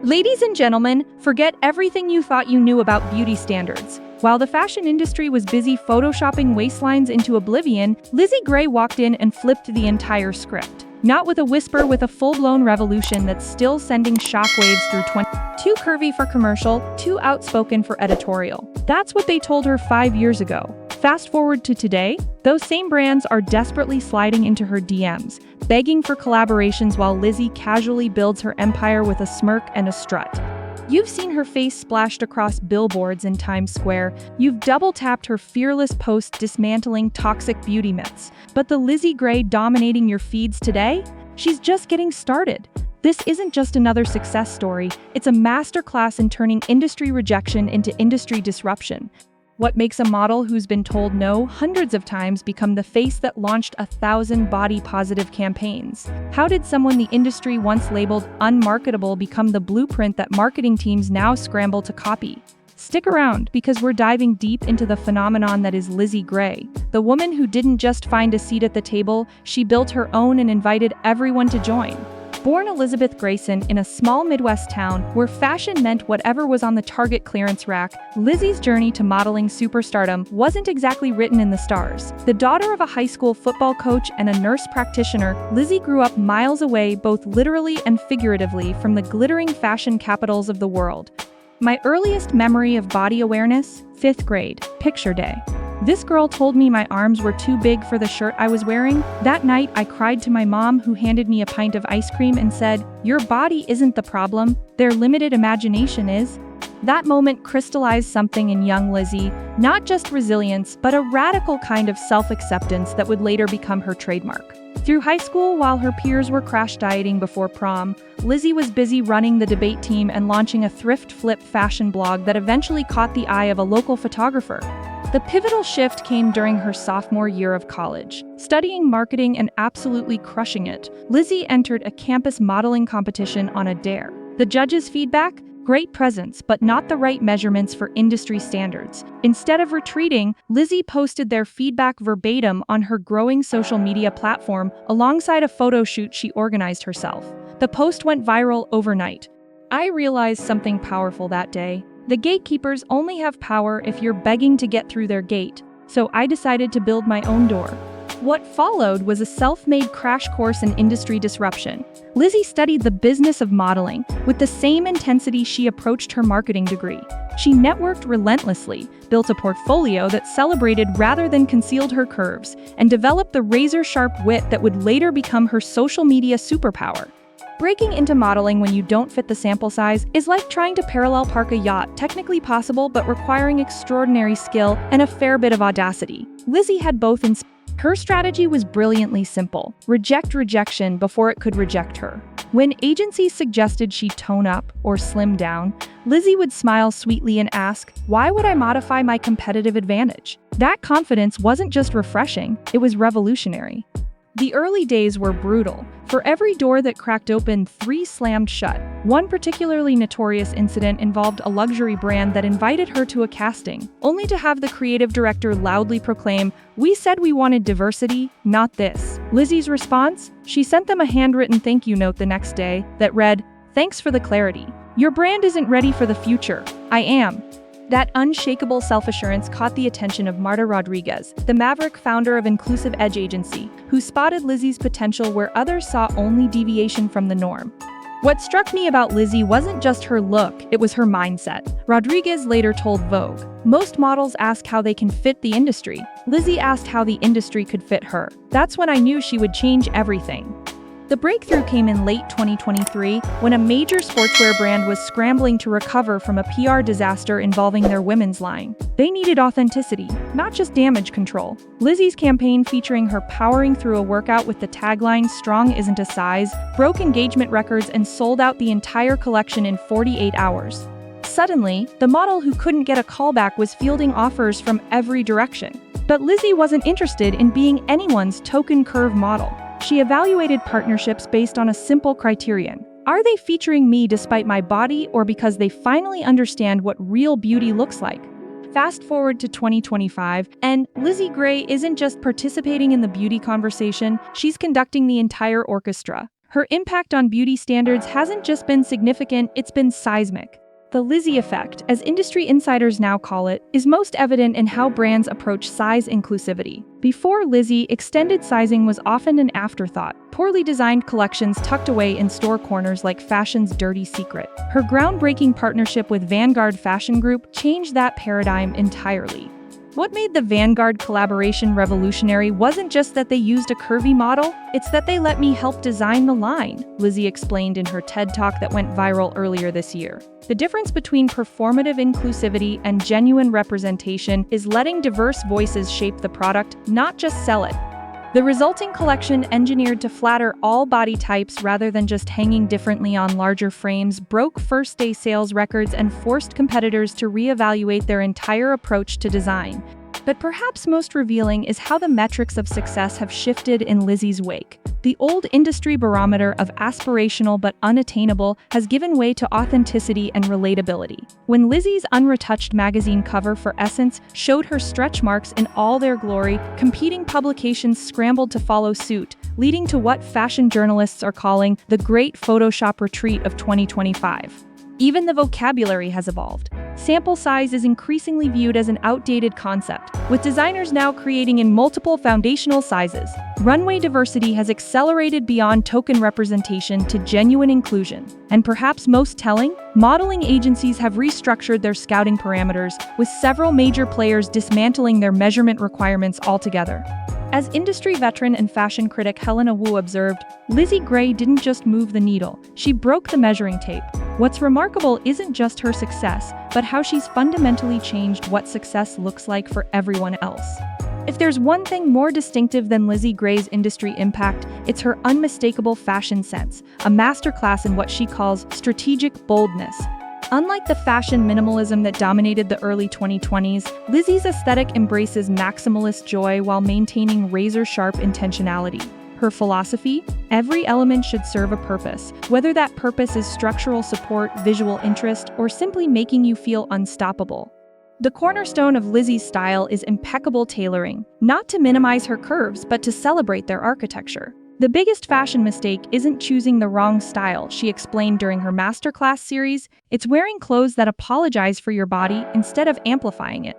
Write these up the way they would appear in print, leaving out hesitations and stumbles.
Ladies and gentlemen, forget everything you thought you knew about beauty standards. While the fashion industry was busy photoshopping waistlines into oblivion, Lizzie Gray walked in and flipped the entire script. Not with a whisper, with a full-blown revolution that's still sending shockwaves through 20. Too curvy for commercial, too outspoken for editorial. That's what they told her 5 years ago. Fast forward to today, those same brands are desperately sliding into her DMs, begging for collaborations while Lizzie casually builds her empire with a smirk and a strut. You've seen her face splashed across billboards in Times Square. You've double-tapped her fearless post dismantling toxic beauty myths. But the Lizzie Gray dominating your feeds today? She's just getting started. This isn't just another success story, it's a masterclass in turning industry rejection into industry disruption. What makes a model who's been told no hundreds of times become the face that launched 1,000 body-positive campaigns? How did someone the industry once labeled unmarketable become the blueprint that marketing teams now scramble to copy? Stick around, because we're diving deep into the phenomenon that is Lizzie Gray, the woman who didn't just find a seat at the table, she built her own and invited everyone to join. Born Elizabeth Grayson in a small Midwest town where fashion meant whatever was on the Target clearance rack, Lizzie's journey to modeling superstardom wasn't exactly written in the stars. The daughter of a high school football coach and a nurse practitioner, Lizzie grew up miles away, both literally and figuratively, from the glittering fashion capitals of the world. My earliest memory of body awareness? 5th grade, picture day. This girl told me my arms were too big for the shirt I was wearing. That night, I cried to my mom, who handed me a pint of ice cream and said, "Your body isn't the problem, their limited imagination is." That moment crystallized something in young Lizzie, not just resilience, but a radical kind of self-acceptance that would later become her trademark. Through high school, while her peers were crash dieting before prom, Lizzie was busy running the debate team and launching a thrift flip fashion blog that eventually caught the eye of a local photographer. The pivotal shift came during her sophomore year of college. Studying marketing and absolutely crushing it, Lizzie entered a campus modeling competition on a dare. The judges' feedback? Great presence, but not the right measurements for industry standards. Instead of retreating, Lizzie posted their feedback verbatim on her growing social media platform alongside a photo shoot she organized herself. The post went viral overnight. I realized something powerful that day. The gatekeepers only have power if you're begging to get through their gate, so I decided to build my own door. What followed was a self-made crash course in industry disruption. Lizzie studied the business of modeling with the same intensity she approached her marketing degree. She networked relentlessly, built a portfolio that celebrated rather than concealed her curves, and developed the razor-sharp wit that would later become her social media superpower. Breaking into modeling when you don't fit the sample size is like trying to parallel park a yacht, technically possible but requiring extraordinary skill and a fair bit of audacity. Lizzie had both in her strategy was brilliantly simple: reject rejection before it could reject her. When agencies suggested she tone up or slim down, Lizzie would smile sweetly and ask, "Why would I modify my competitive advantage?" That confidence wasn't just refreshing, it was revolutionary. The early days were brutal. For every door that cracked open, 3 slammed shut. One particularly notorious incident involved a luxury brand that invited her to a casting, only to have the creative director loudly proclaim, "We said we wanted diversity, not this." Lizzie's response? She sent them a handwritten thank you note the next day that read, "Thanks for the clarity. Your brand isn't ready for the future. I am." That unshakable self-assurance caught the attention of Marta Rodriguez, the maverick founder of Inclusive Edge Agency, who spotted Lizzie's potential where others saw only deviation from the norm. What struck me about Lizzie wasn't just her look, it was her mindset. Rodriguez later told Vogue, "Most models ask how they can fit the industry. Lizzie asked how the industry could fit her. That's when I knew she would change everything." The breakthrough came in late 2023 when a major sportswear brand was scrambling to recover from a PR disaster involving their women's line. They needed authenticity, not just damage control. Lizzie's campaign, featuring her powering through a workout with the tagline "Strong isn't a size," broke engagement records and sold out the entire collection in 48 hours. Suddenly, the model who couldn't get a callback was fielding offers from every direction. But Lizzie wasn't interested in being anyone's token curve model. She evaluated partnerships based on a simple criterion. Are they featuring me despite my body, or because they finally understand what real beauty looks like? Fast forward to 2025, and Lizzie Gray isn't just participating in the beauty conversation, she's conducting the entire orchestra. Her impact on beauty standards hasn't just been significant, it's been seismic. The Lizzie effect, as industry insiders now call it, is most evident in how brands approach size inclusivity. Before Lizzie, extended sizing was often an afterthought, poorly designed collections tucked away in store corners like fashion's dirty secret. Her groundbreaking partnership with Vanguard Fashion Group changed that paradigm entirely. What made the Vanguard collaboration revolutionary wasn't just that they used a curvy model, it's that they let me help design the line, Lizzie explained in her TED Talk that went viral earlier this year. The difference between performative inclusivity and genuine representation is letting diverse voices shape the product, not just sell it. The resulting collection, engineered to flatter all body types rather than just hanging differently on larger frames, broke first-day sales records and forced competitors to reevaluate their entire approach to design. But perhaps most revealing is how the metrics of success have shifted in Lizzie's wake. The old industry barometer of aspirational but unattainable has given way to authenticity and relatability. When Lizzie's unretouched magazine cover for Essence showed her stretch marks in all their glory, competing publications scrambled to follow suit, leading to what fashion journalists are calling the Great Photoshop Retreat of 2025. Even the vocabulary has evolved. Sample size is increasingly viewed as an outdated concept, with designers now creating in multiple foundational sizes. Runway diversity has accelerated beyond token representation to genuine inclusion. And perhaps most telling, modeling agencies have restructured their scouting parameters, with several major players dismantling their measurement requirements altogether. As industry veteran and fashion critic Helena Wu observed, Lizzie Gray didn't just move the needle, she broke the measuring tape. What's remarkable isn't just her success, but how she's fundamentally changed what success looks like for everyone else. If there's one thing more distinctive than Lizzie Gray's industry impact, it's her unmistakable fashion sense, a masterclass in what she calls strategic boldness. Unlike the fashion minimalism that dominated the early 2020s, Lizzie's aesthetic embraces maximalist joy while maintaining razor-sharp intentionality. Her philosophy? Every element should serve a purpose, whether that purpose is structural support, visual interest, or simply making you feel unstoppable. The cornerstone of Lizzie's style is impeccable tailoring, not to minimize her curves, but to celebrate their architecture. The biggest fashion mistake isn't choosing the wrong style, she explained during her masterclass series. It's wearing clothes that apologize for your body instead of amplifying it.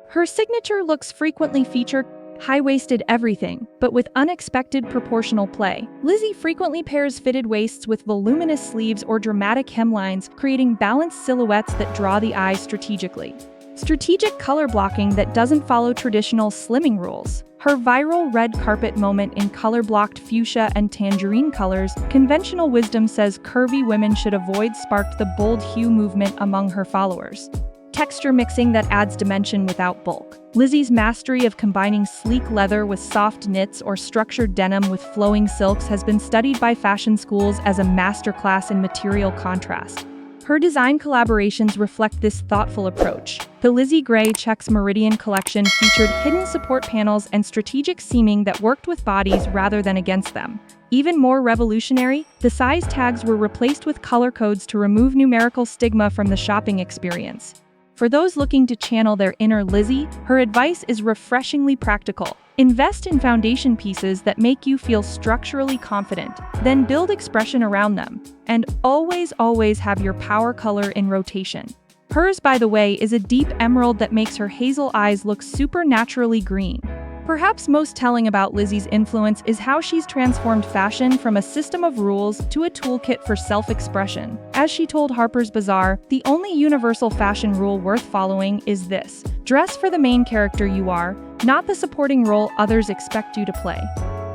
Her signature looks frequently feature high-waisted everything, but with unexpected proportional play. Lizzie frequently pairs fitted waists with voluminous sleeves or dramatic hemlines, creating balanced silhouettes that draw the eye strategically. Strategic color blocking that doesn't follow traditional slimming rules. Her viral red carpet moment in color-blocked fuchsia and tangerine colors, conventional wisdom says curvy women should avoid, sparked the bold hue movement among her followers. Texture mixing that adds dimension without bulk. Lizzie's mastery of combining sleek leather with soft knits or structured denim with flowing silks has been studied by fashion schools as a masterclass in material contrast. Her design collaborations reflect this thoughtful approach. The Lizzie Gray Checks Meridian collection featured hidden support panels and strategic seaming that worked with bodies rather than against them. Even more revolutionary, the size tags were replaced with color codes to remove numerical stigma from the shopping experience. For those looking to channel their inner Lizzie, her advice is refreshingly practical. Invest in foundation pieces that make you feel structurally confident, then build expression around them. And always have your power color in rotation. Hers, by the way, is a deep emerald that makes her hazel eyes look supernaturally green. Perhaps most telling about Lizzie's influence is how she's transformed fashion from a system of rules to a toolkit for self-expression. As she told Harper's Bazaar, the only universal fashion rule worth following is this: dress for the main character you are, not the supporting role others expect you to play.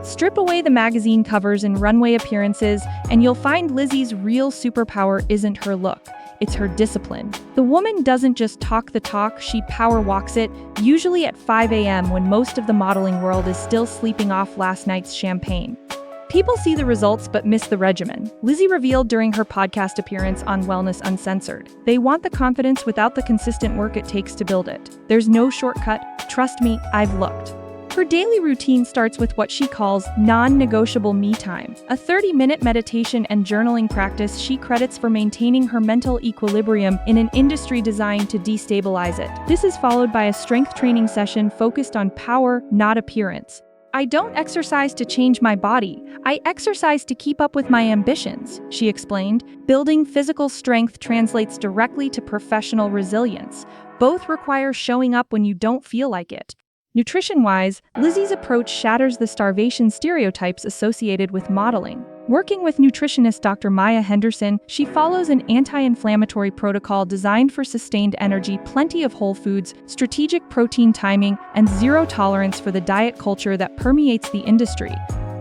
Strip away the magazine covers and runway appearances, and you'll find Lizzie's real superpower isn't her look, it's her discipline. The woman doesn't just talk the talk, she power walks it, usually at 5 a.m. when most of the modeling world is still sleeping off last night's champagne. People see the results but miss the regimen, Lizzie revealed during her podcast appearance on Wellness Uncensored. They want the confidence without the consistent work it takes to build it. There's no shortcut, trust me, I've looked. Her daily routine starts with what she calls non-negotiable me time, a 30-minute meditation and journaling practice she credits for maintaining her mental equilibrium in an industry designed to destabilize it. This is followed by a strength training session focused on power, not appearance. "I don't exercise to change my body. I exercise to keep up with my ambitions," she explained. Building physical strength translates directly to professional resilience. Both require showing up when you don't feel like it. Nutrition-wise, Lizzie's approach shatters the starvation stereotypes associated with modeling. Working with nutritionist Dr. Maya Henderson, she follows an anti-inflammatory protocol designed for sustained energy, plenty of whole foods, strategic protein timing, and zero tolerance for the diet culture that permeates the industry.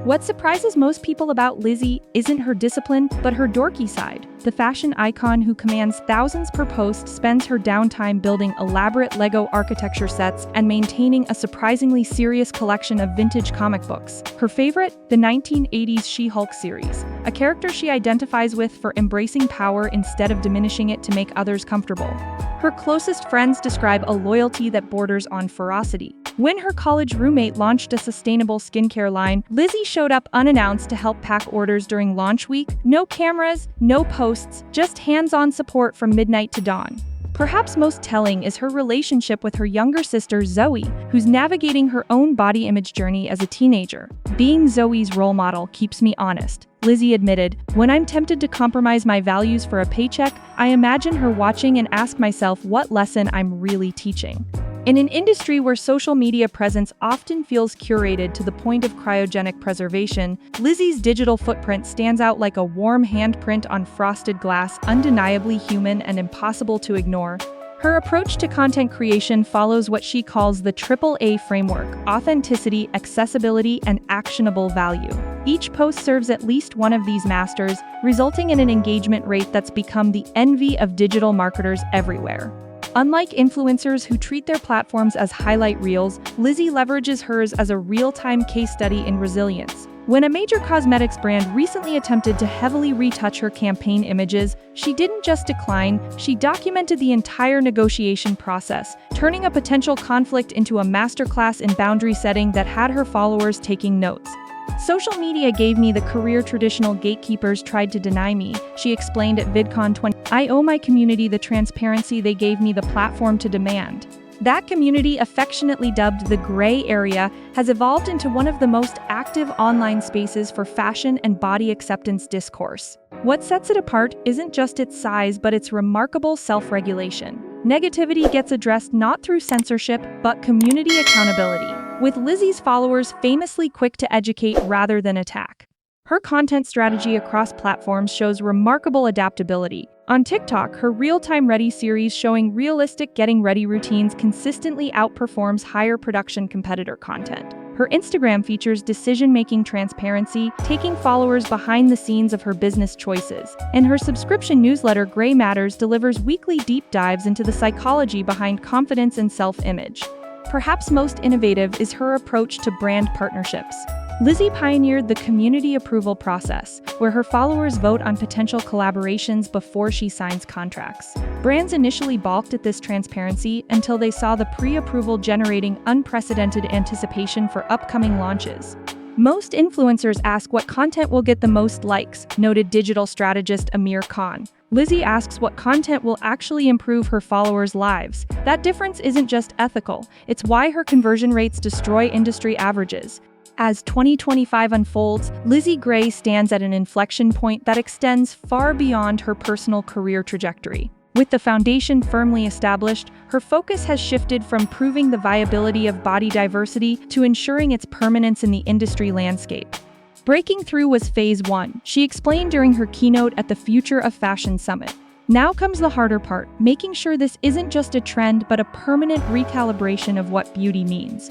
What surprises most people about Lizzie isn't her discipline, but her dorky side. The fashion icon who commands thousands per post spends her downtime building elaborate Lego architecture sets and maintaining a surprisingly serious collection of vintage comic books. Her favorite? The 1980s She-Hulk series, a character she identifies with for embracing power instead of diminishing it to make others comfortable. Her closest friends describe a loyalty that borders on ferocity. When her college roommate launched a sustainable skincare line, Lizzie showed up unannounced to help pack orders during launch week. No cameras, no posts, just hands-on support from midnight to dawn. Perhaps most telling is her relationship with her younger sister Zoe, who's navigating her own body image journey as a teenager. "Being Zoe's role model keeps me honest," Lizzie admitted. "When I'm tempted to compromise my values for a paycheck, I imagine her watching and ask myself what lesson I'm really teaching." In an industry where social media presence often feels curated to the point of cryogenic preservation, Lizzie's digital footprint stands out like a warm handprint on frosted glass, undeniably human and impossible to ignore. Her approach to content creation follows what she calls the AAA framework: authenticity, accessibility, and actionable value. Each post serves at least one of these masters, resulting in an engagement rate that's become the envy of digital marketers everywhere. Unlike influencers who treat their platforms as highlight reels, Lizzie leverages hers as a real-time case study in resilience. When a major cosmetics brand recently attempted to heavily retouch her campaign images, she didn't just decline, she documented the entire negotiation process, turning a potential conflict into a masterclass in boundary setting that had her followers taking notes. "Social media gave me the career traditional gatekeepers tried to deny me," she explained at VidCon 20. "I owe my community the transparency they gave me the platform to demand." That community, affectionately dubbed the gray area, has evolved into one of the most active online spaces for fashion and body acceptance discourse. What sets it apart isn't just its size, but its remarkable self-regulation. Negativity gets addressed not through censorship, but community accountability, with Lizzie's followers famously quick to educate rather than attack. Her content strategy across platforms shows remarkable adaptability. On TikTok, her Real-Time Ready series showing realistic getting ready routines consistently outperforms higher production competitor content. Her Instagram features decision-making transparency, taking followers behind the scenes of her business choices. And her subscription newsletter Gray Matters delivers weekly deep dives into the psychology behind confidence and self-image. Perhaps most innovative is her approach to brand partnerships. Lizzie pioneered the community approval process, where her followers vote on potential collaborations before she signs contracts. Brands initially balked at this transparency until they saw the pre-approval generating unprecedented anticipation for upcoming launches. Most influencers ask what content will get the most likes, noted digital strategist Amir Khan. Lizzie asks what content will actually improve her followers' lives. That difference isn't just ethical, it's why her conversion rates destroy industry averages. As 2025 unfolds, Lizzie Gray stands at an inflection point that extends far beyond her personal career trajectory. With the foundation firmly established, her focus has shifted from proving the viability of body diversity to ensuring its permanence in the industry landscape. Breaking through was phase one, she explained during her keynote at the Future of Fashion Summit. Now comes the harder part, making sure this isn't just a trend but a permanent recalibration of what beauty means.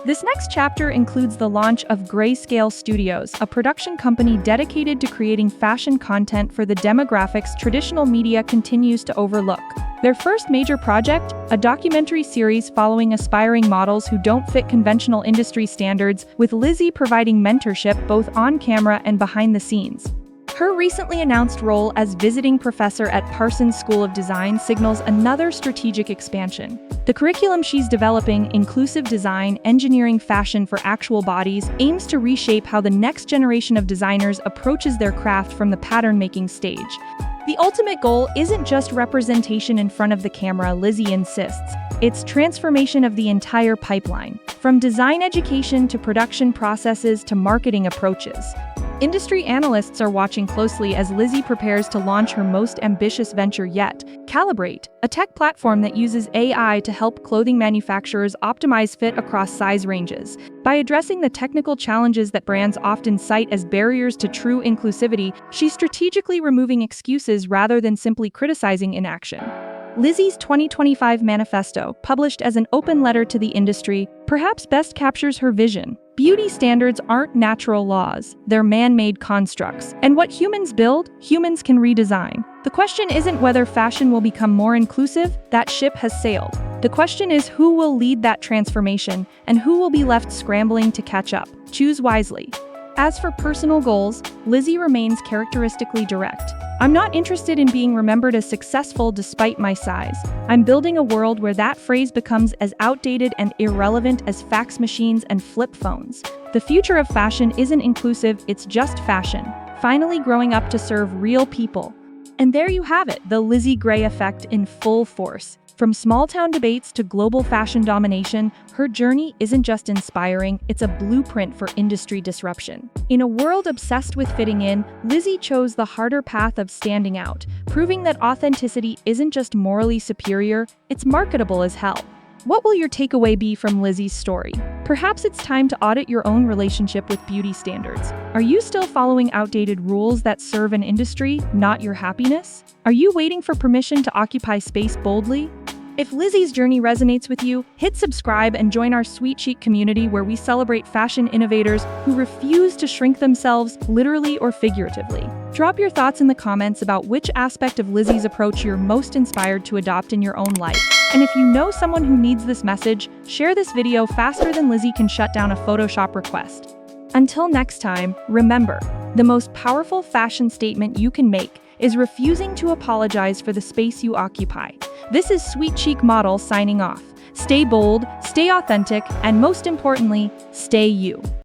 This next chapter includes the launch of Grayscale Studios, a production company dedicated to creating fashion content for the demographics traditional media continues to overlook. Their first major project, a documentary series following aspiring models who don't fit conventional industry standards, with Lizzie providing mentorship both on camera and behind the scenes. Her recently announced role as visiting professor at Parsons School of Design signals another strategic expansion. The curriculum she's developing, Inclusive Design, Engineering Fashion for Actual Bodies, aims to reshape how the next generation of designers approaches their craft from the pattern-making stage. The ultimate goal isn't just representation in front of the camera, Lizzie insists. It's transformation of the entire pipeline, from design education to production processes to marketing approaches. Industry analysts are watching closely as Lizzie prepares to launch her most ambitious venture yet, Calibrate, a tech platform that uses AI to help clothing manufacturers optimize fit across size ranges. By addressing the technical challenges that brands often cite as barriers to true inclusivity, she's strategically removing excuses rather than simply criticizing inaction. Lizzie's 2025 manifesto, published as an open letter to the industry, perhaps best captures her vision. Beauty standards aren't natural laws, they're man-made constructs. And what humans build, humans can redesign. The question isn't whether fashion will become more inclusive, that ship has sailed. The question is who will lead that transformation, and who will be left scrambling to catch up. Choose wisely. As for personal goals, Lizzie remains characteristically direct. I'm not interested in being remembered as successful despite my size. I'm building a world where that phrase becomes as outdated and irrelevant as fax machines and flip phones. The future of fashion isn't inclusive, it's just fashion, finally growing up to serve real people. And there you have it, the Lizzie Gray effect in full force. From small-town debates to global fashion domination, her journey isn't just inspiring, it's a blueprint for industry disruption. In a world obsessed with fitting in, Lizzie chose the harder path of standing out, proving that authenticity isn't just morally superior, it's marketable as hell. What will your takeaway be from Lizzie's story? Perhaps it's time to audit your own relationship with beauty standards. Are you still following outdated rules that serve an industry, not your happiness? Are you waiting for permission to occupy space boldly? If Lizzie's journey resonates with you, hit subscribe and join our Sweet Chic community where we celebrate fashion innovators who refuse to shrink themselves, literally or figuratively. Drop your thoughts in the comments about which aspect of Lizzie's approach you're most inspired to adopt in your own life. And if you know someone who needs this message, share this video faster than Lizzie can shut down a Photoshop request. Until next time, remember, the most powerful fashion statement you can make is refusing to apologize for the space you occupy. This is Sweet Chic Model signing off. Stay bold, stay authentic, and most importantly, stay you.